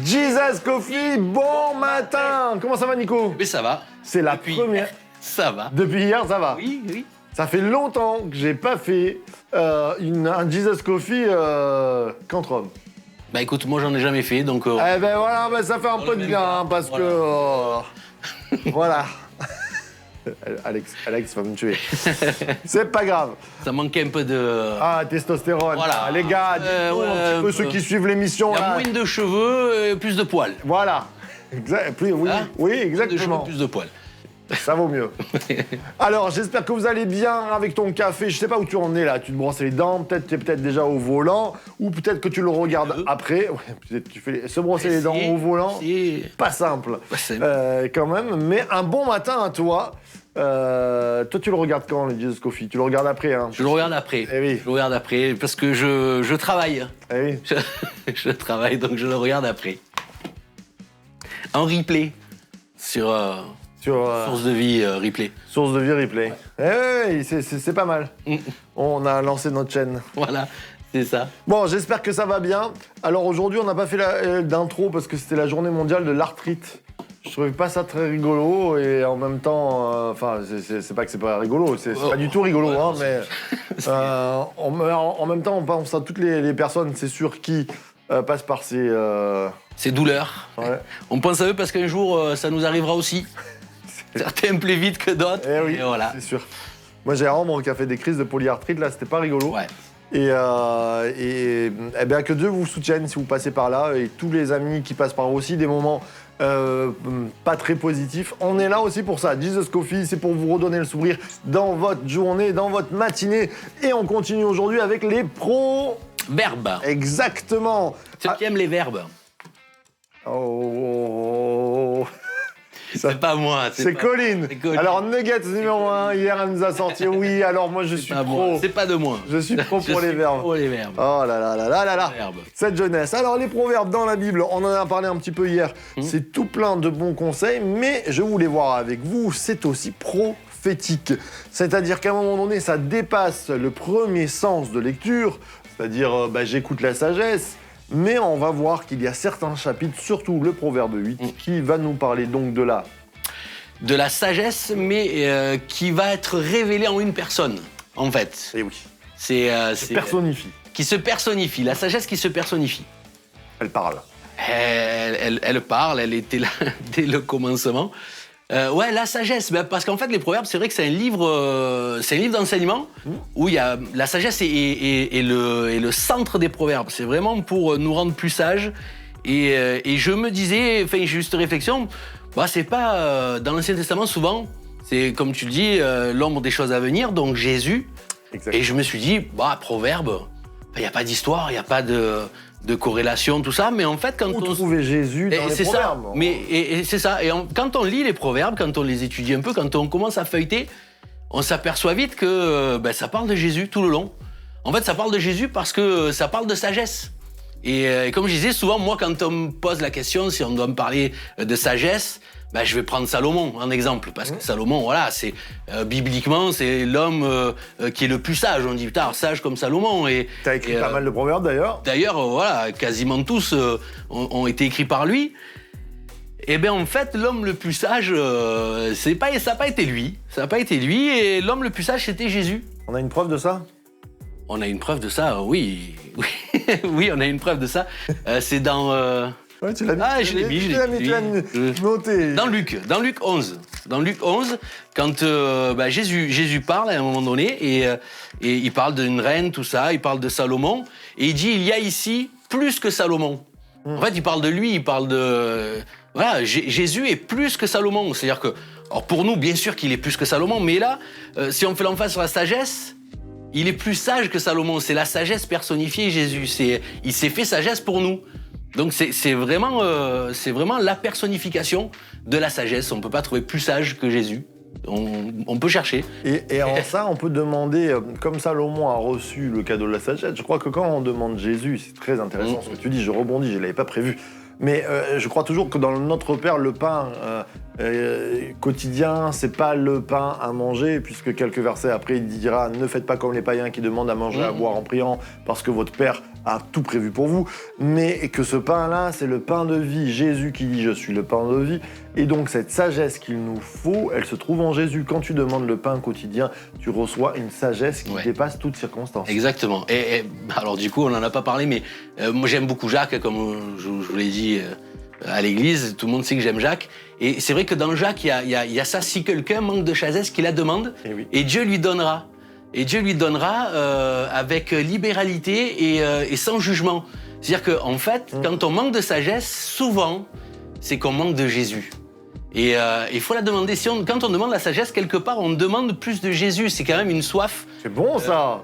Jesus Coffee, bon matin. Comment ça va, Nico? Mais ça va. C'est la première. Ça va. Depuis hier, ça va? Oui, oui. Ça fait longtemps que j'ai pas fait un Jesus Coffee qu'entre hommes. Bah écoute, moi j'en ai jamais fait, donc... Eh ben voilà, ben, ça fait un peu de bien, hein, parce que... voilà. Alex va me tuer. C'est pas grave. Ça manquait un peu de... Ah, testostérone. Voilà. Ah, les gars, dites-nous un petit peu ceux qui suivent l'émission. Il y a là. moins de cheveux, plus de poils. Voilà. Oui, Hein oui, Plus de cheveux, exactement. plus de poils. Ça vaut mieux. Alors, j'espère que vous allez bien avec ton café. Je sais pas où tu en es là. Tu te brosses les dents, peut-être tu es peut-être déjà au volant, ou peut-être que tu le regardes après. Ouais, peut-être tu fais se brosser les dents au volant. Pas simple. Quand même. Mais un bon matin à toi. Toi, tu le regardes quand, le Jesus Coffee? Tu le regardes après, hein? Je le regarde après. Eh oui. Je le regarde après, parce que je travaille. Eh oui. Je travaille, donc je le regarde après. En replay. Sur Source de vie replay. Source de vie replay. Eh oui, c'est pas mal. On a lancé notre chaîne. Voilà, c'est ça. Bon, j'espère que ça va bien. Alors aujourd'hui, on n'a pas fait d'intro parce que c'était la journée mondiale de l'arthrite. Je trouvais pas ça très rigolo et en même temps, enfin, c'est pas que c'est pas rigolo, c'est pas du tout rigolo, hein, mais en même temps, on pense à toutes les personnes, c'est sûr, qui passent par ces douleurs. Ouais. On pense à eux parce qu'un jour, ça nous arrivera aussi. Certains plus vite que d'autres. Eh oui, et voilà. c'est sûr. Moi, j'ai Ambre qui a fait des crises de polyarthrite, là, c'était pas rigolo. Ouais. Et bien que Dieu vous soutienne si vous passez par là, et tous les amis qui passent par aussi des moments pas très positifs. On est là aussi pour ça. Jesus Coffee, c'est pour vous redonner le sourire dans votre journée, dans votre matinée. Et on continue aujourd'hui avec les Verbes. Exactement. Ceux qui aiment les verbes. Oh. C'est pas moi. C'est Colline. Alors, Nuggets numéro 1, hier, elle nous a sorti. Oui, alors moi, je suis pro. C'est pas de moi. Je suis pro pour les verbes. Pour les verbes. Oh là là là là là là. Verbes. Cette jeunesse. Alors, les proverbes dans la Bible, on en a parlé un petit peu hier. C'est tout plein de bons conseils, mais je voulais voir avec vous, c'est aussi prophétique. C'est-à-dire qu'à un moment donné, ça dépasse le premier sens de lecture, c'est-à-dire j'écoute la sagesse. Mais on va voir qu'il y a certains chapitres, surtout le proverbe 8, qui va nous parler donc de la sagesse, mais qui va être révélée en une personne, en fait. Eh oui. C'est personnifie. Qui se personnifie, la sagesse qui se personnifie. Elle parle. Elle parle, elle était là dès le commencement. Ouais, la sagesse, parce qu'en fait, les proverbes, c'est vrai que c'est un livre d'enseignement où il y a la sagesse est le centre des proverbes. C'est vraiment pour nous rendre plus sages. Et je me disais, enfin, j'ai eu cette réflexion, c'est pas dans l'Ancien Testament souvent, c'est comme tu le dis, l'ombre des choses à venir, donc Jésus. Exactement. Et je me suis dit, proverbe, il n'y a pas d'histoire, il n'y a pas de corrélation, tout ça, mais en fait, quand on trouvait Jésus dans les proverbes. Et c'est ça. Et quand on lit les proverbes, quand on les étudie un peu, quand on commence à feuilleter, on s'aperçoit vite que ça parle de Jésus tout le long. En fait, ça parle de Jésus parce que ça parle de sagesse. Et comme je disais, souvent, moi, quand on me pose la question, si on doit me parler de sagesse, je vais prendre Salomon en exemple, parce que Salomon, voilà, c'est bibliquement, c'est l'homme qui est le plus sage. On dit, putain, sage comme Salomon. T'as écrit pas mal de proverbes d'ailleurs. D'ailleurs, voilà, quasiment tous ont été écrits par lui. Et bien en fait, l'homme le plus sage, ça n'a pas été lui. Ça n'a pas été lui, et l'homme le plus sage, c'était Jésus. On a une preuve de ça? On a une preuve de ça, oui. Oui, on a une preuve de ça. C'est dans... Ouais, tu l'as mis. Ah, je l'ai mis, tu l'as noté. Dans Luc 11. Dans Luc 11, quand Jésus parle à un moment donné, et il parle d'une reine, tout ça, il parle de Salomon, et il dit, il y a ici plus que Salomon. En fait, il parle de lui, il parle de... Voilà, Jésus est plus que Salomon. C'est-à-dire que, alors pour nous, bien sûr qu'il est plus que Salomon, mais là, si on fait l'emphase sur la sagesse, il est plus sage que Salomon. C'est la sagesse personnifiée, Jésus. Il s'est fait sagesse pour nous. Donc c'est vraiment la personnification de la sagesse. On ne peut pas trouver plus sage que Jésus. On peut chercher. Et en ça, on peut demander, comme Salomon a reçu le cadeau de la sagesse, je crois que quand on demande Jésus, c'est très intéressant ce que tu dis, je rebondis, je ne l'avais pas prévu. Mais je crois toujours que dans Notre Père, le pain quotidien, c'est pas le pain à manger, puisque quelques versets après, il dira « Ne faites pas comme les païens qui demandent à manger, à boire en priant, parce que votre Père a tout prévu pour vous. » Mais que ce pain-là, c'est le pain de vie. Jésus qui dit « Je suis le pain de vie ». Et donc cette sagesse qu'il nous faut, elle se trouve en Jésus. Quand tu demandes le pain quotidien, tu reçois une sagesse qui dépasse toute circonstance. Exactement. Et alors du coup, on n'en a pas parlé, mais moi j'aime beaucoup Jacques, comme je vous l'ai dit à l'église. Tout le monde sait que j'aime Jacques. Et c'est vrai que dans Jacques, il y a ça. Si quelqu'un manque de sagesse, qu'il la demande, et Dieu lui donnera. Et Dieu lui donnera avec libéralité et sans jugement. C'est-à-dire qu'en fait, quand on manque de sagesse, souvent, c'est qu'on manque de Jésus. Et il faut la demander. Quand on demande la sagesse, quelque part, on demande plus de Jésus. C'est quand même une soif. C'est bon, ça.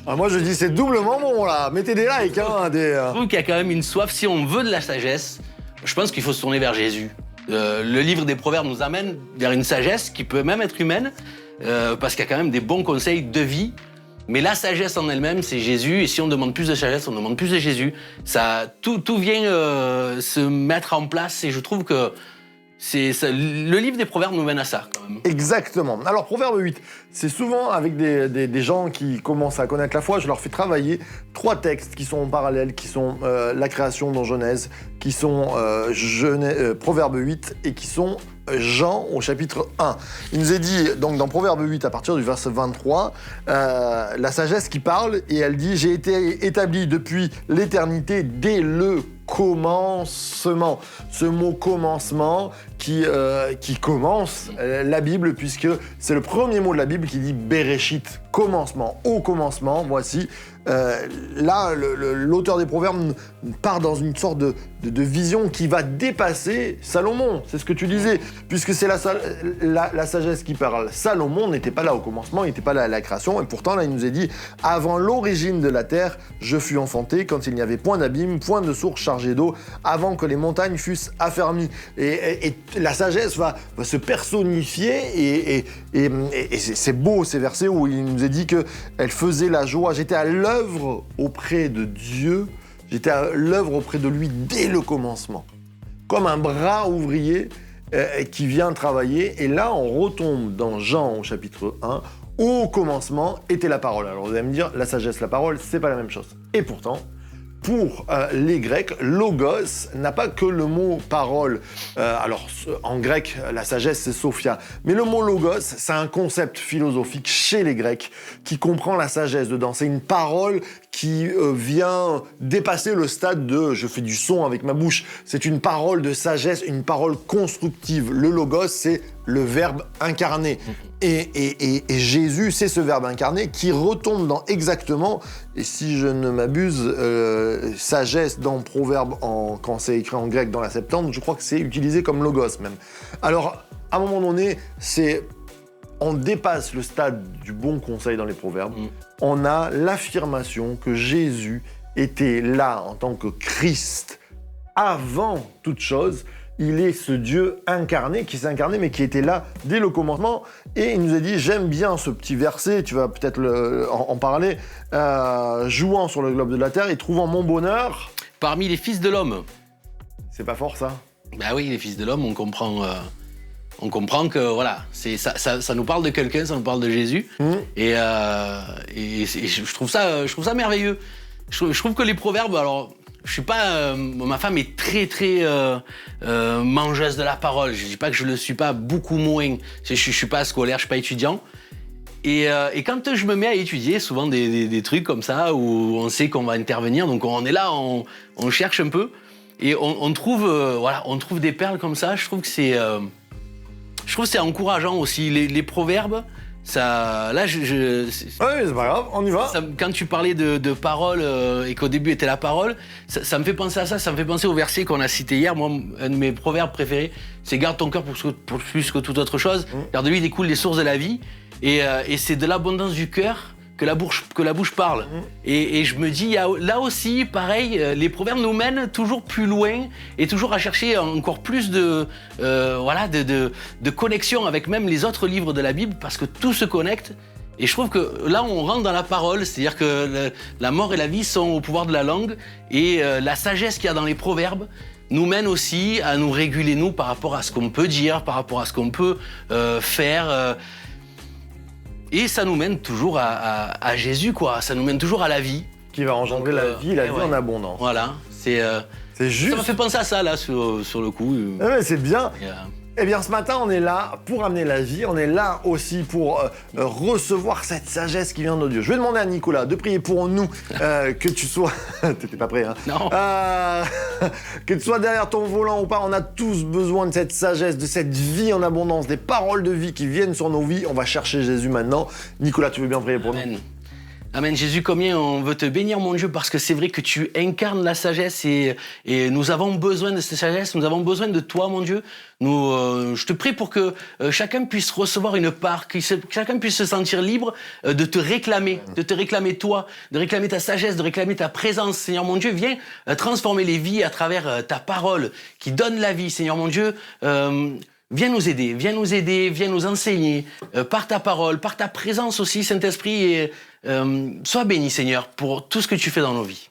Moi, je dis c'est doublement bon, là. Mettez des likes. Je trouve qu'il y a quand même une soif. Si on veut de la sagesse, je pense qu'il faut se tourner vers Jésus. Le livre des Proverbes nous amène vers une sagesse qui peut même être humaine, parce qu'il y a quand même des bons conseils de vie. Mais la sagesse en elle-même, c'est Jésus. Et si on demande plus de sagesse, on demande plus de Jésus. Tout vient se mettre en place. Et je trouve que le livre des Proverbes nous mène à ça, quand même. Exactement. Alors, Proverbe 8, c'est souvent avec des gens qui commencent à connaître la foi, je leur fais travailler 3 textes qui sont en parallèle, qui sont la création dans Genèse, qui sont Proverbe 8 et qui sont Jean au chapitre 1. Il nous est dit, donc dans Proverbe 8, à partir du verset 23, la sagesse qui parle, et elle dit « J'ai été établi depuis l'éternité dès le commencement ». Ce mot « commencement » qui commence la Bible, puisque c'est le premier mot de la Bible qui dit « Bereshit », commencement, au commencement, voici. Là, l'auteur des Proverbes part dans une sorte de vision qui va dépasser Salomon, c'est ce que tu disais, puisque c'est la sagesse qui parle. Salomon n'était pas là au commencement, il n'était pas là à la création, et pourtant là il nous est dit « Avant l'origine de la terre, je fus enfanté, quand il n'y avait point d'abîme, point de source chargée d'eau, avant que les montagnes fussent affermies. » Et la sagesse va se personnifier, et c'est beau ces versets où il nous est dit qu'elle faisait la joie. J'étais à l'œuvre auprès de Dieu, j'étais à l'œuvre auprès de lui dès le commencement. Comme un bras ouvrier qui vient travailler. Et là, on retombe dans Jean au chapitre 1. Au commencement était la parole. Alors vous allez me dire, la sagesse, la parole, c'est pas la même chose. Et pourtant, pour les Grecs, logos n'a pas que le mot parole. Alors, en grec, la sagesse, c'est sophia. Mais le mot logos, c'est un concept philosophique chez les Grecs qui comprend la sagesse dedans. C'est une parole qui vient dépasser le stade de « je fais du son avec ma bouche ». C'est une parole de sagesse, une parole constructive. Le logos, c'est le verbe incarné. Et Jésus, c'est ce verbe incarné qui retombe dans exactement, et si je ne m'abuse, sagesse dans Proverbe, quand c'est écrit en grec dans la Septante, je crois que c'est utilisé comme logos même. Alors, à un moment donné, on dépasse le stade du bon conseil dans les Proverbes. On a l'affirmation que Jésus était là en tant que Christ avant toute chose. Il est ce Dieu incarné, qui s'est incarné, mais qui était là dès le commencement. Et il nous a dit, j'aime bien ce petit verset, tu vas peut-être en parler, jouant sur le globe de la terre et trouvant mon bonheur. Parmi les fils de l'homme. C'est pas fort, ça? Ben oui, les fils de l'homme, on comprend que, voilà, ça nous parle de quelqu'un, ça nous parle de Jésus. Et je trouve ça merveilleux. Je trouve que les proverbes, alors... Je suis pas... ma femme est très, très mangeuse de la parole. Je dis pas que je le suis pas, beaucoup moins. Je suis pas scolaire, je suis pas étudiant. Et quand je me mets à étudier, souvent des trucs comme ça, où on sait qu'on va intervenir, donc on est là, on cherche un peu, et on trouve des perles comme ça. Je trouve que c'est encourageant aussi. Les proverbes, ça, là, ouais, c'est pas grave, on y va. Quand tu parlais de parole et qu'au début était la parole, ça me fait penser à ça, ça me fait penser au verset qu'on a cité hier. Moi, un de mes proverbes préférés, c'est « Garde ton cœur pour plus que toute autre chose, car de lui découlent les sources de la vie ». Et c'est de l'abondance du cœur que la bouche parle. Et je me dis, là aussi, pareil, les proverbes nous mènent toujours plus loin et toujours à chercher encore plus de connexion avec même les autres livres de la Bible, parce que tout se connecte. Et je trouve que là, on rentre dans la parole, c'est-à-dire que la mort et la vie sont au pouvoir de la langue, et la sagesse qu'il y a dans les proverbes nous mène aussi à nous réguler, nous, par rapport à ce qu'on peut dire, par rapport à ce qu'on peut faire. Et ça nous mène toujours à Jésus, quoi. Ça nous mène toujours à la vie. Qui va engendrer la vie en abondance. Voilà, c'est juste. Ça m'a fait penser à ça, là, sur le coup. Ouais, c'est bien. Eh bien, ce matin, on est là pour amener la vie. On est là aussi pour recevoir cette sagesse qui vient de Dieu. Je vais demander à Nicolas de prier pour nous, que tu sois... T'étais pas prêt, hein? Non. Que tu sois derrière ton volant ou pas, on a tous besoin de cette sagesse, de cette vie en abondance, des paroles de vie qui viennent sur nos vies. On va chercher Jésus maintenant. Nicolas, tu veux bien prier pour Amen. nous? Amen. Jésus, combien on veut te bénir, mon Dieu, parce que c'est vrai que tu incarnes la sagesse, et nous avons besoin de cette sagesse, nous avons besoin de toi, mon Dieu. Je te prie pour que chacun puisse recevoir une part, que chacun puisse se sentir libre de te réclamer toi, de réclamer ta sagesse, de réclamer ta présence. Seigneur mon Dieu, viens transformer les vies à travers ta parole qui donne la vie. Seigneur mon Dieu, viens nous aider, viens nous enseigner par ta parole, par ta présence aussi, Saint-Esprit, et sois béni, Seigneur, pour tout ce que tu fais dans nos vies.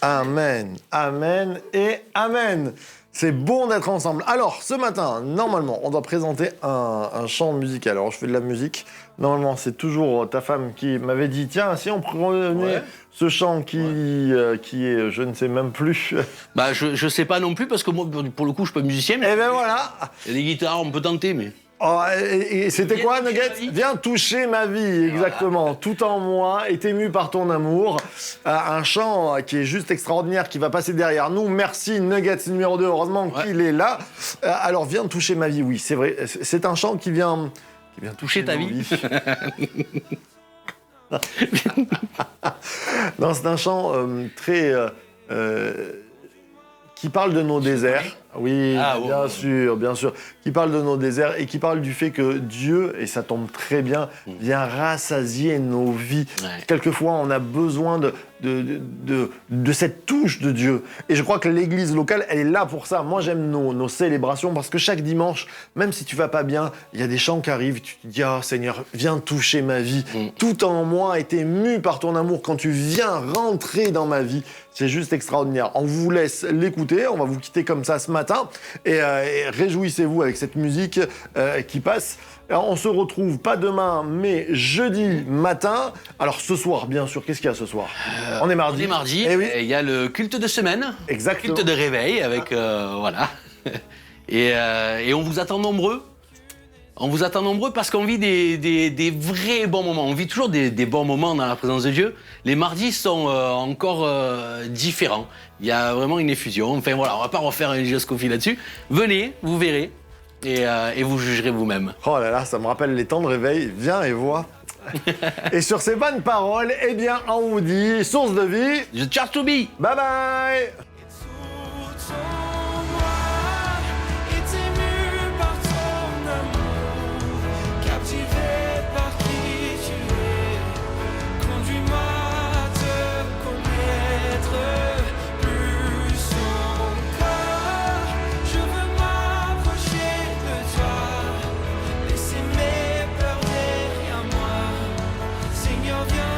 Amen, amen et amen. C'est bon d'être ensemble. Alors, ce matin, normalement, on doit présenter un chant musical. Alors, je fais de la musique. Normalement, c'est toujours ta femme qui m'avait dit, tiens, si on prenait ce chant qui est, je ne sais même plus. Bah, je sais pas non plus, parce que moi, pour le coup, je suis pas musicien. Mais Eh ben voilà. Il y a des guitares, on peut tenter, mais... Oh, et c'était quoi, Nugget? Viens toucher ma vie, exactement. Voilà. Tout en moi est ému par ton amour. Un chant qui est juste extraordinaire, qui va passer derrière nous. Merci, Nuggets numéro 2. Heureusement qu'il est là. Alors, viens toucher ma vie. Oui, c'est vrai. C'est un chant qui vient toucher ta vie. Non, c'est un chant très... qui parle de nos déserts. Oui, bien sûr. Qui parle de nos déserts et qui parle du fait que Dieu, et ça tombe très bien, vient rassasier nos vies. Ouais. Quelquefois, on a besoin de cette touche de Dieu. Et je crois que l'église locale, elle est là pour ça. Moi, j'aime nos célébrations parce que chaque dimanche, même si tu vas pas bien, il y a des chants qui arrivent, tu te dis « Ah, Seigneur, viens toucher ma vie. Tout en moi est ému par ton amour quand tu viens rentrer dans ma vie. » C'est juste extraordinaire. On vous laisse l'écouter. On va vous quitter comme ça ce matin. Et réjouissez-vous avec cette musique qui passe. Alors, on se retrouve pas demain, mais jeudi matin. Alors ce soir, bien sûr, qu'est-ce qu'il y a ce soir? On est mardi. On est mardi. Et oui. Il y a le culte de semaine. Exactement. Culte de réveil avec voilà. Et on vous attend nombreux. On vous attend nombreux parce qu'on vit des vrais bons moments. On vit toujours des bons moments dans la présence de Dieu. Les mardis sont encore différents. Il y a vraiment une effusion. Enfin voilà, on va pas refaire un Géoscophie là-dessus. Venez, vous verrez, et vous jugerez vous-même. Oh là là, ça me rappelle les temps de réveil. Viens et vois. Et sur ces bonnes paroles, eh bien, on vous dit source de vie. The Church to be. Bye bye. Seigneur, viens.